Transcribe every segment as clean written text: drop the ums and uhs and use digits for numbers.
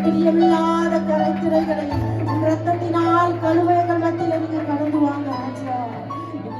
பிரியமில்லாத கரைத்திரைகளை ரத்தத்தினால் கழுவைகள் மத்தியில நீங்க கடந்து வாங்க ராஜா.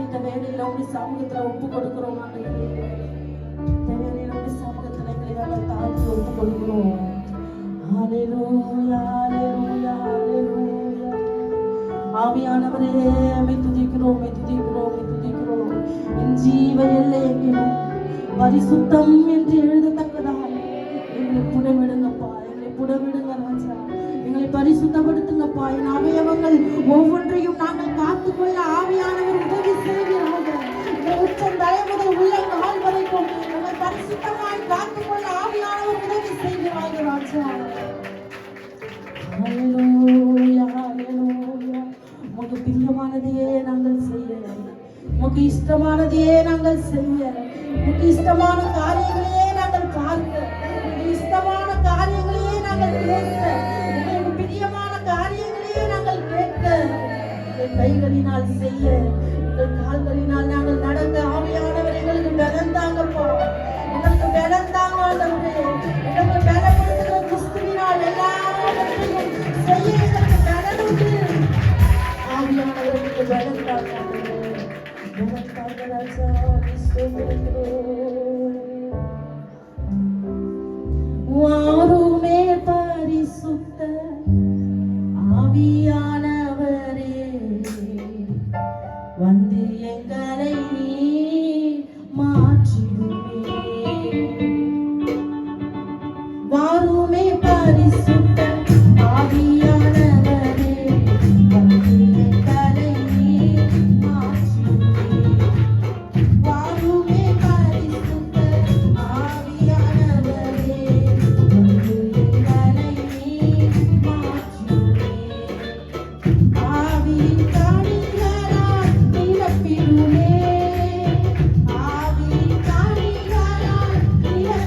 இந்த வேலையில உங்க சமூகத்துல ஒப்பு கொடுக்கிறோம். இந்த வேலையில உங்க சமூகத்துல எங்களை நாங்கள் தாழ்த்தி ஒப்பு கொடுக்கிறோம். ஹல்லேலூயா, ஹல்லேலூயா, ஹல்லேலூயா. ஆவியானவரே, உம்மை துதிக்கிறோம், உம்மை துதிக்கிறோம், உம்மை துதிக்கிறோம். என் ஜீவ எல்லை எங்கிலும் பரிசுத்தம் என்று எழுதத்தக்கதாய் எங்களை புடவிடுங்கப்பா, எங்களை புடவிடுங்க ராஜா. எங்களை பரிசுத்தப்படுத்துங்கப்பா. என் அவயவங்கள் ஒவ்வொன்றையும் நாங்கள் காத்துக்கொள்ள ஆவியானவர் உதவி செய்கிறார்கள். உச்சம் தலை முதல் உள்ளங்கால் வரைக்கும் எங்களை பரிசுத்தமாய் காத்துக்கொள்ள ஆவியானவர் உதவி செய்கிறார்கள் ராஜா. ஹல்லேலூயா, ஹல்லேலூயா. உமக்கு பிரியமானதையே நாங்கள் செய்ய, உமக்கு இஷ்டமானதையே நாங்கள் செய்ய, உமக்கு இஷ்டமான காரியங்களையே நாங்கள் பார்க்க, உமக்கு இஷ்டமான காரியங்களையே நாங்கள் பேச, உங்களுக்கு பிரியமான காரியங்களையே நாங்கள் கேட்க, எங்கள் கைகளினால் செய்ய, எங்கள் கால்களினால் நாங்கள் நடக்க ஆவியானவர் எங்களுக்கு பலன் தாங்கப்பா. எங்களுக்கு பலன் தாங்க ஆண்டவரே. எங்களுக்கு பலப்படுத்துகிற கிறிஸ்துவினால் எல்லாவற்றையும் செய்ய எங்களுக்கு பலன் உண்டு. ஆவியானவருக்கு பலன் தாங்க ஆண்டவரே. பலன் தாங்க ராஜா. வாருமே பரிசுத்த ஆவியானவரே, வந்து எங்களை நீ மாற்றிடுமே. வாருமே பரிசுத்த ஆவியானவரே, வந்து எங்களை நீ மாற்றிடுமே. வாருமே பரிசுத்த ஆவியானவரே, வந்து எங்களை நீ மாற்றிடுமே. ஆவியின் கனிகளால் நிரப்பிடுமே, ஆவியின் கனிகளால் நிரப்பிடுமே.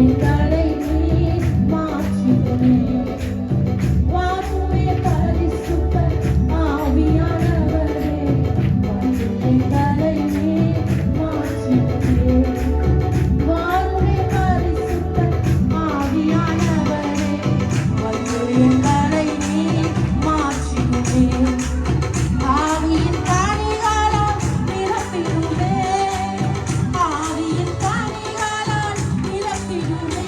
எங்களை நீர் மாற்றிடுமே. வாருமே பரிசுத்த ஆவியானவரே, வந்து எங்களை நீர் மாற்றிடுமே. வாருமே பரிசுத்த ஆவியானவரே, வந்து எங்களை நீர் மாற்றிடுமே. ஆவியின் கனிகளால் நிரப்பிடுமே. ஆவியின் கனிகளால் நிரப்பிடுமே.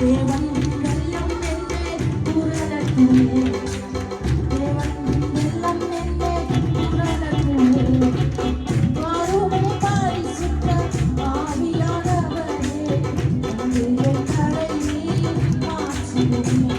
தேவன் வெள்ளம் என்றே புரளட்டுமே. தேவன் வெள்ளம் என்றே புரளட்டுமே. வாருமே பரிசுத்த ஆவியானவரே, வந்து எங்களை நீர் மாற்றிடுமே.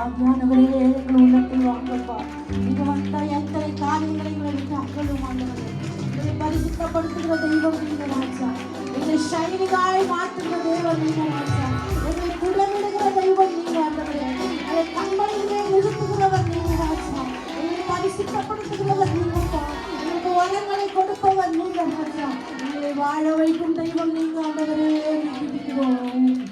ஆவியானவரே, எங்கள் உள்ளத்தில் வாங்கப்பா. நீங்க வந்த எத்தனை காரியங்களை எங்களை விட்டு அகலும் ஆண்டவரே. எங்களை பரிசுத்தப்படுத்துகிற தெய்வம் நீங்க ராஜா. எங்களை ஷைனிங்காய் மாற்றுகிற தெய்வம் நீங்க ராஜா. எங்களை குளமிடுகிற தெய்வம் நீங்க ஆண்டவரே. எங்களை கண்மணியிலே நிறுத்துகிறவர் நீங்க ராஜா. எங்களை பரிசுத்தப்படுத்துகிறவர் நீங்கப்பா. எங்களுக்கு வரங்களை கொடுப்பவர் நீங்க ராஜா. எங்களை வாழ வைக்கும் தெய்வம் நீங்க ஆண்டவரே. துதிக்கிறோம்.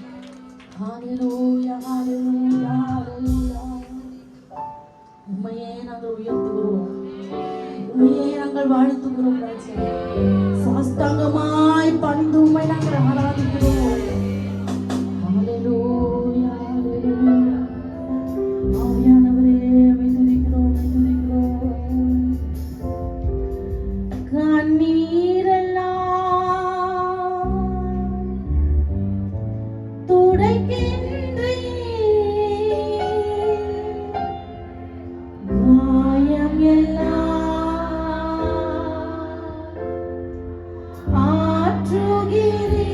ஹல்லேலூயா, ஹல்லேலூயா, ஹல்லேலூயா. உம்மையே நாங்கள் உயர்த்துகிறோம். உம்மையே நாங்கள் வாழ்த்துகிறோம் ராஜா. சாஷ்டாங்கமாய் பணிந்து உம்மை நாங்கள் ஆராதிக்கிறோம். ஹல்லேலூயா, ஹல்லேலூயா. ஆவியானவரே, உம்மை துதிக்கிறோம், உம்மை துதிக்கிறோம். கண்ணீரெல்லாம் துடைக்கின்றீர். காயம் எல்லாம் ஆற்றுகிறீர்.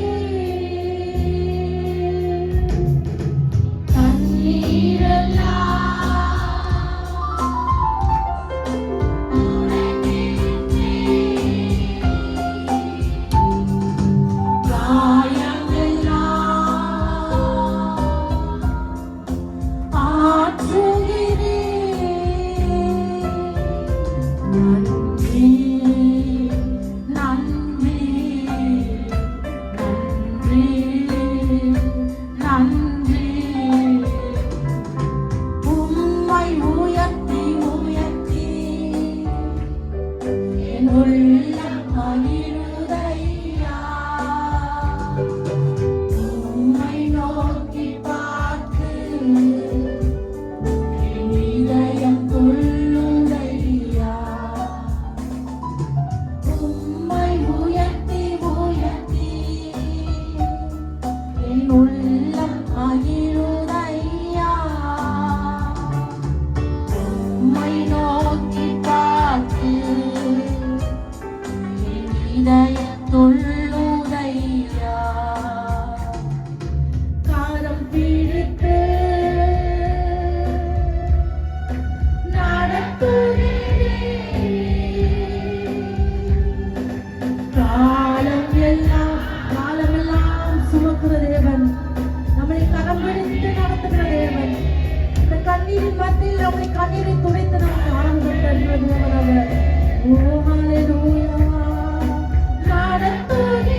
கண்ணீரின் மத்தியில் நம்முடைய கண்ணீரை துடைத்து நமக்கு ஆனந்தம் தருவது அவர். ஓ ஹல்லேலூயா. நடத்துகிறீர்.